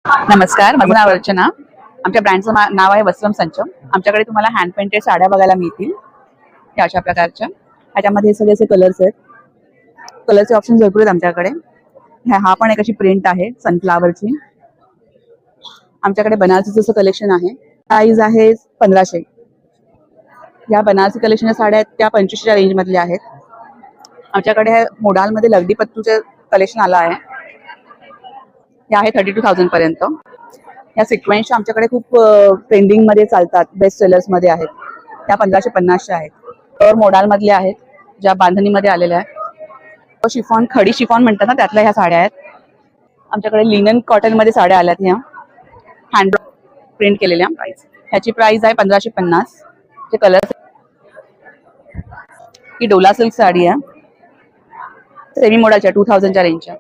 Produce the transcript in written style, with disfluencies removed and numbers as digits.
नमस्कार, माझं नाव अर्चना. आमच्या ब्रँडचं नाव आहे वस्त्रम संच. आमच्याकडे तुम्हाला हँड पेंटेड साड्या बघायला मिळतील या अशा प्रकारच्या. ह्याच्यामध्ये सगळे असे कलर्स आहेत. कलरचे ऑप्शन भरपूर आहेत आमच्याकडे. हा पण एक अशी प्रिंट आहे सनफ्लावरची. आमच्याकडे बनारसीचं असं कलेक्शन आहे. प्राइस आहे 1500. या बनारसी कलेक्शनच्या साड्या आहेत त्या 2500च्या रेंज मधल्या आहेत. आमच्याकडे मोडालमध्ये लगडी पत्तूचे कलेक्शन आलं आहे. हे आहे 32,000 पर्यंत. या सिक्वेन्सच्या आमच्याकडे खूप ट्रेंडिंग मध्ये चालतात, बेस्ट सेलर्स मध्ये आहेत. त्या 1550च्या आहेत. तर मोडाल मधल्या आहेत ज्या बांधणीमध्ये आलेल्या आहेत. शिफॉन, खडी शिफॉन म्हणतात ना, त्यातल्या ह्या साड्या आहेत. आमच्याकडे लिनन कॉटन मध्ये साड्या आल्यात. ह्या हँड प्रिंट केलेल्या. ह्याची प्राइस आहे 1550. चे कलर. ही डोला सिल्क साडी आहे, सेमी मोडाच्या 2000च्या रेंजच्या.